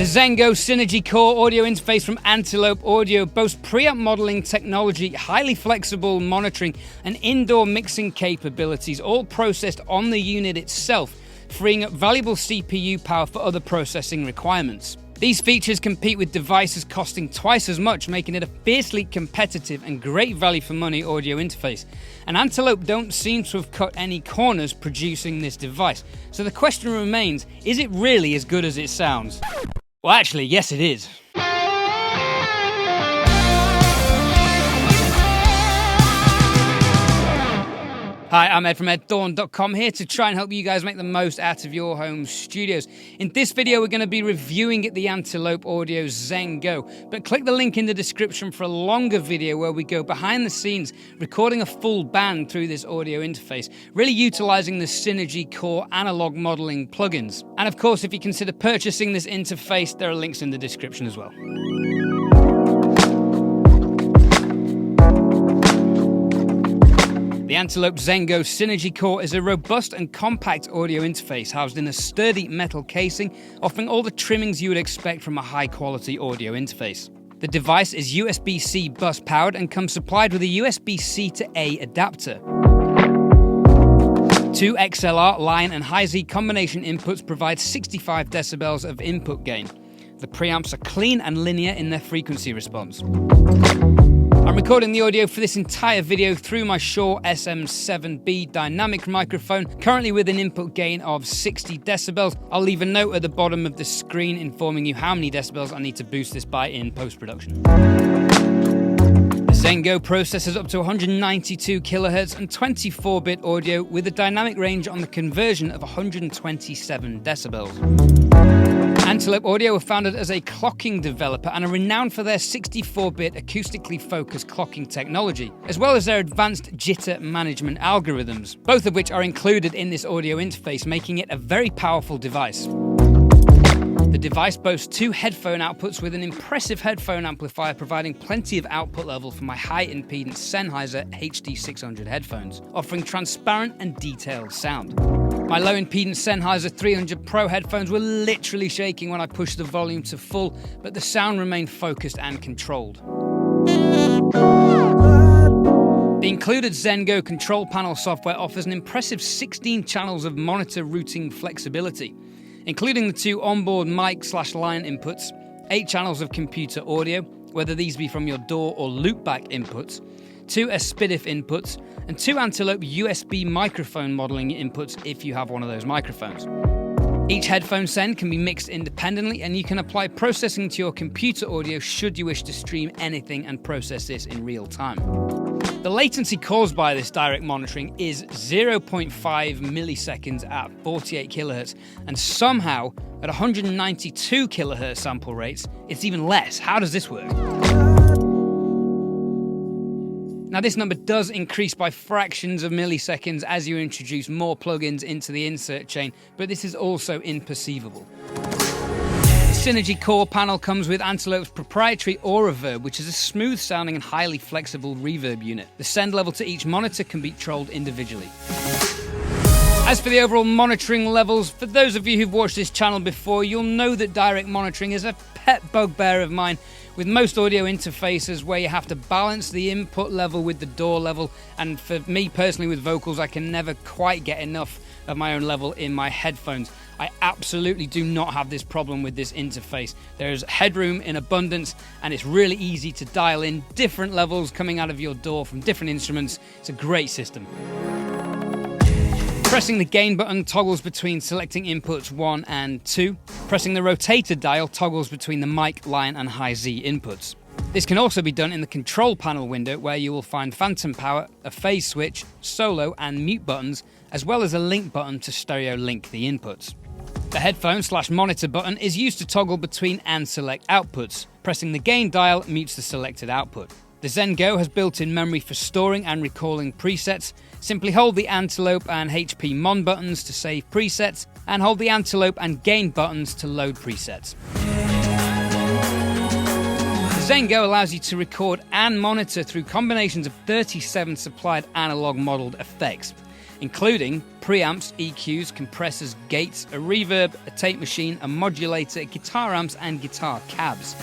ZenGo Synergy Core audio interface from Antelope Audio boasts preamp modeling technology, highly flexible monitoring, and indoor mixing capabilities, all processed on the unit itself, freeing up valuable CPU power for other processing requirements. These features compete with devices costing twice as much, making it a fiercely competitive and great value for money audio interface. And Antelope don't seem to have cut any corners producing this device. So the question remains, is it really as good as it sounds? Well, actually, yes it is. Hi, I'm Ed from EdThorn.com, here to try and help you guys make the most out of your home studios. In this video, we're going to be reviewing the Antelope Audio Zen Go, but click the link in the description for a longer video where we go behind the scenes, recording a full band through this audio interface, really utilizing the Synergy Core analog modeling plugins. And of course, if you consider purchasing this interface, there are links in the description as well. The Antelope Zen Go Synergy Core is a robust and compact audio interface housed in a sturdy metal casing, offering all the trimmings you would expect from a high-quality audio interface. The device is USB-C bus powered and comes supplied with a USB-C to A adapter. 2 XLR line and high-Z combination inputs provide 65 decibels of input gain. The preamps are clean and linear in their frequency response. I'm recording the audio for this entire video through my SHURE SM7b dynamic microphone, currently with an input gain of 60 decibels. I'll leave a note at the bottom of the screen informing you how many decibels I need to boost this by in post-production. The Zen Go processes up to 192 kHz and 24-bit audio with a dynamic range on the conversion of 127 decibels. Antelope Audio were founded as a clocking developer and are renowned for their 64-bit acoustically focused clocking technology, as well as their advanced jitter management algorithms, both of which are included in this audio interface, making it a very powerful device. The device boasts 2 headphone outputs with an impressive headphone amplifier providing plenty of output level for my high-impedance Sennheiser HD600 headphones, offering transparent and detailed sound. My low-impedance Sennheiser 300 Pro headphones were literally shaking when I pushed the volume to full, but the sound remained focused and controlled. The included ZenGo control panel software offers an impressive 16 channels of monitor routing flexibility, including the 2 onboard mic/line inputs, 8 channels of computer audio, whether these be from your DAW or loopback inputs, 2 SPDIF inputs, and 2 Antelope USB microphone modeling inputs if you have one of those microphones. Each headphone send can be mixed independently, and you can apply processing to your computer audio should you wish to stream anything and process this in real time. The latency caused by this direct monitoring is 0.5 milliseconds at 48 kHz, and somehow at 192 kHz sample rates, it's even less. How does this work? Now, this number does increase by fractions of milliseconds as you introduce more plugins into the insert chain, but this is also imperceivable. The Synergy Core panel comes with Antelope's proprietary Aura Verb, which is a smooth-sounding and highly flexible reverb unit. The send level to each monitor can be controlled individually. As for the overall monitoring levels, for those of you who've watched this channel before, you'll know that direct monitoring is a pet bugbear of mine with most audio interfaces where you have to balance the input level with the DAW level, and for me personally with vocals, I can never quite get enough of my own level in my headphones. I absolutely do not have this problem with this interface. There's headroom in abundance, and it's really easy to dial in different levels coming out of your DAW from different instruments. It's a great system. Pressing the gain button toggles between selecting inputs 1 and 2. Pressing the rotator dial toggles between the mic, line, and high-Z inputs. This can also be done in the control panel window, where you will find phantom power, a phase switch, solo, and mute buttons, as well as a link button to stereo link the inputs. The headphone/monitor button is used to toggle between and select outputs. Pressing the gain dial mutes the selected output. The Zen Go has built-in memory for storing and recalling presets. Simply hold the Antelope and HP Mon buttons to save presets, and hold the Antelope and Gain buttons to load presets. The ZenGo allows you to record and monitor through combinations of 37 supplied analog modeled effects. including preamps, EQs, compressors, gates, a reverb, a tape machine, a modulator, guitar amps, and guitar cabs.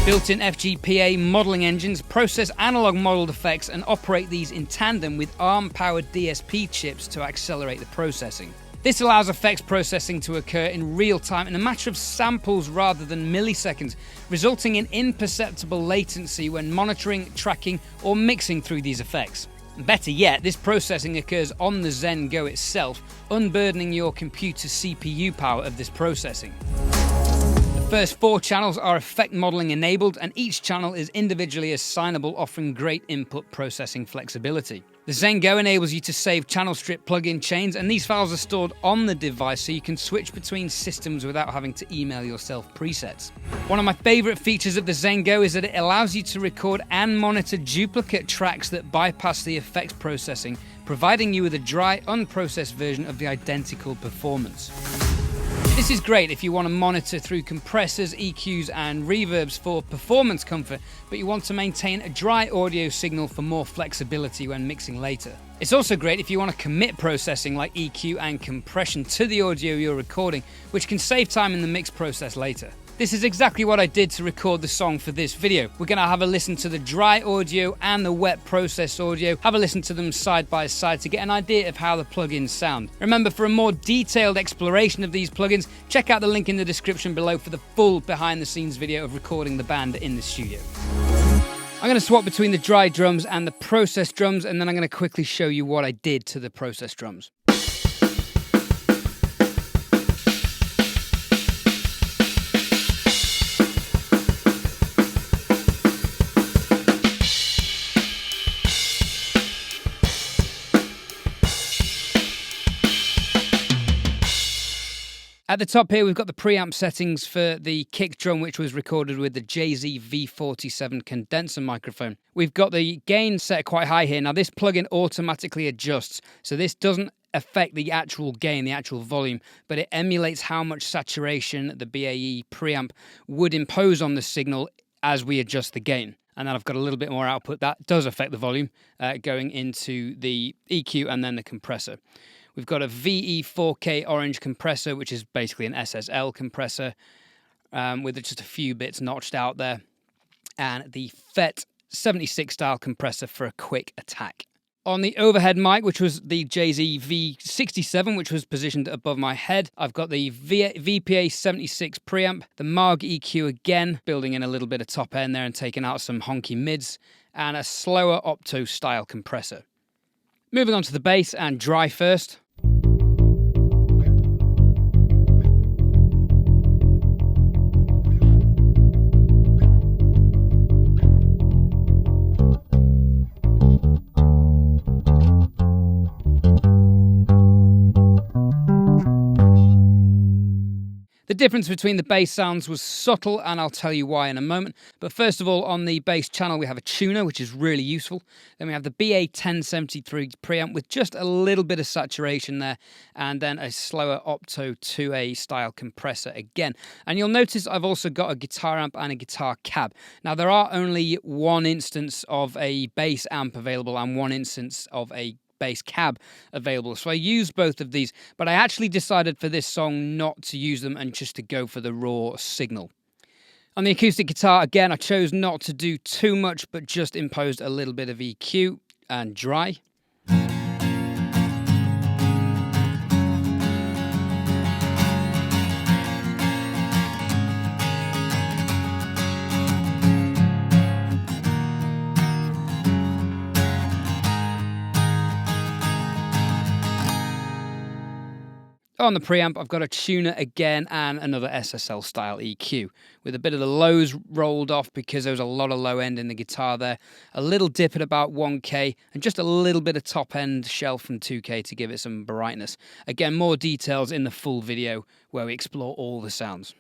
Built-in FGPA modeling engines process analog modeled effects and operate these in tandem with ARM-powered DSP chips to accelerate the processing. This allows effects processing to occur in real time in a matter of samples rather than milliseconds, resulting in imperceptible latency when monitoring, tracking, or mixing through these effects. Better yet, this processing occurs on the ZenGo itself, unburdening your computer's CPU power of this processing. The first 4 channels are effect modeling enabled, and each channel is individually assignable, offering great input processing flexibility. The ZenGo enables you to save channel strip plugin chains, and these files are stored on the device so you can switch between systems without having to email yourself presets. One of my favorite features of the ZenGo is that it allows you to record and monitor duplicate tracks that bypass the effects processing, providing you with a dry, unprocessed version of the identical performance. This is great if you want to monitor through compressors, EQs, and reverbs for performance comfort, but you want to maintain a dry audio signal for more flexibility when mixing later. It's also great if you want to commit processing like EQ and compression to the audio you're recording, which can save time in the mix process later. This is exactly what I did to record the song for this video. We're going to have a listen to the dry audio and the wet processed audio, have a listen to them side by side to get an idea of how the plugins sound. Remember, for a more detailed exploration of these plugins, check out the link in the description below for the full behind the scenes video of recording the band in the studio. I'm going to swap between the dry drums and the processed drums, and then I'm going to quickly show you what I did to the processed drums. At the top here, we've got the preamp settings for the kick drum, which was recorded with the JZ V47 condenser microphone. We've got the gain set quite high here. Now, this plugin automatically adjusts, so this doesn't affect the actual gain, the actual volume, but it emulates how much saturation the BAE preamp would impose on the signal as we adjust the gain. And then I've got a little bit more output that does affect the volume going into the EQ and then the compressor. We've got a VE4K orange compressor, which is basically an SSL compressor with just a few bits notched out there. And the FET 76 style compressor for a quick attack. On the overhead mic, which was the JZ V67, which was positioned above my head, I've got the VPA 76 preamp, the Marg EQ again, building in a little bit of top end there and taking out some honky mids, and a slower opto style compressor. Moving on to the bass and dry first. The difference between the bass sounds was subtle, and I'll tell you why in a moment. But first of all, on the bass channel, we have a tuner, which is really useful. Then we have the BA1073 preamp with just a little bit of saturation there, and then a slower opto 2A style compressor again. And you'll notice I've also got a guitar amp and a guitar cab. Now, there are only one instance of a bass amp available and one instance of a bass cab available, so I used both of these, but I actually decided for this song not to use them and just to go for the raw signal. On the acoustic guitar, again, I chose not to do too much, but just imposed a little bit of EQ and dry. On the preamp, I've got a tuner again and another SSL style EQ with a bit of the lows rolled off because there was a lot of low end in the guitar there. A little dip at about 1K and just a little bit of top end shelf from 2K to give it some brightness. Again, more details in the full video where we explore all the sounds.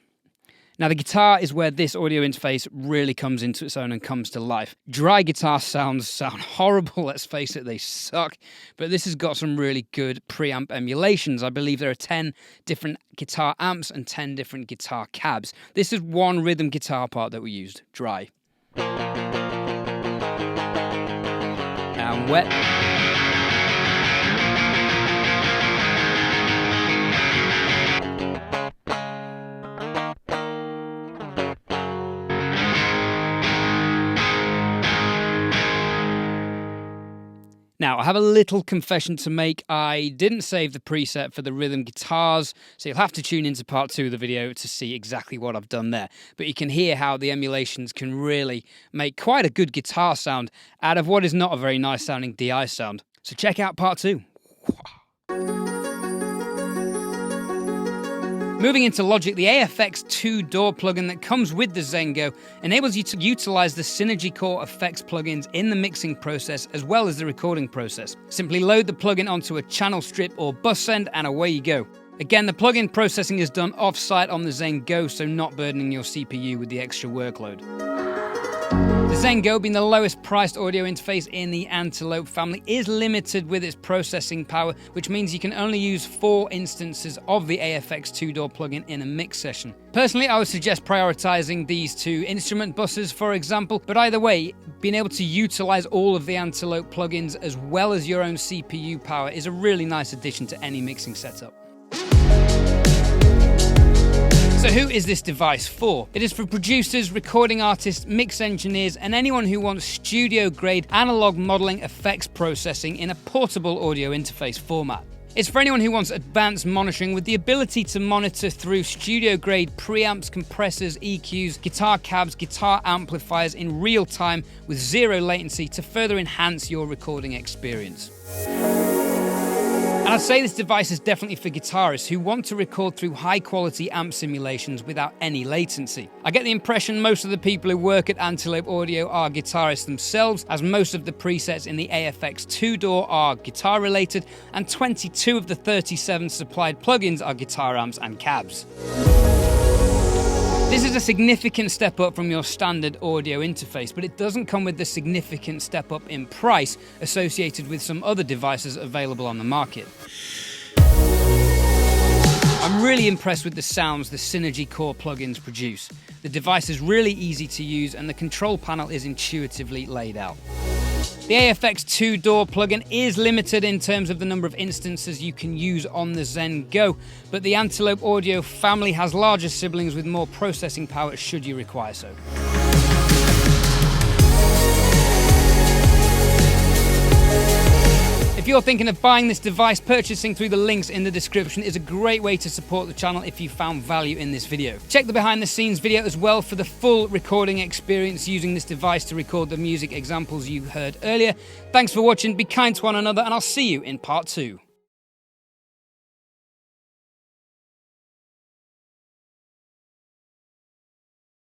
Now, the guitar is where this audio interface really comes into its own and comes to life. Dry guitar sounds sound horrible, let's face it, they suck. But this has got some really good preamp emulations. I believe there are 10 different guitar amps and 10 different guitar cabs. This is one rhythm guitar part that we used, dry. And wet. Now, I have a little confession to make. I didn't save the preset for the rhythm guitars, so you'll have to tune into part 2 of the video to see exactly what I've done there. But you can hear how the emulations can really make quite a good guitar sound out of what is not a very nice sounding DI sound. So check out part 2. Moving into Logic, the AFX 2-door plugin that comes with the ZenGo enables you to utilize the Synergy Core effects plugins in the mixing process as well as the recording process. Simply load the plugin onto a channel strip or bus send and away you go. Again, the plugin processing is done off-site on the ZenGo, so not burdening your CPU with the extra workload. The ZenGo, being the lowest priced audio interface in the Antelope family, is limited with its processing power, which means you can only use 4 instances of the AFX 2-door plugin in a mix session. Personally, I would suggest prioritizing these 2 instrument buses, for example, but either way, being able to utilize all of the Antelope plugins as well as your own CPU power is a really nice addition to any mixing setup. So who is this device for? It is for producers, recording artists, mix engineers, and anyone who wants studio-grade analog modeling effects processing in a portable audio interface format. It's for anyone who wants advanced monitoring with the ability to monitor through studio-grade preamps, compressors, EQs, guitar cabs, guitar amplifiers in real time with 0 latency to further enhance your recording experience. And I'd say this device is definitely for guitarists who want to record through high-quality amp simulations without any latency. I get the impression most of the people who work at Antelope Audio are guitarists themselves, as most of the presets in the AFX 2-door are guitar-related, and 22 of the 37 supplied plugins are guitar amps and cabs. This is a significant step up from your standard audio interface, but it doesn't come with the significant step up in price associated with some other devices available on the market. I'm really impressed with the sounds the Synergy Core plugins produce. The device is really easy to use and the control panel is intuitively laid out. The AFX 2-door plugin is limited in terms of the number of instances you can use on the ZenGo, but the Antelope Audio family has larger siblings with more processing power should you require so. If you're thinking of buying this device, purchasing through the links in the description is a great way to support the channel if you found value in this video. Check the behind the scenes video as well for the full recording experience using this device to record the music examples you heard earlier. Thanks for watching, be kind to one another, and I'll see you in part 2.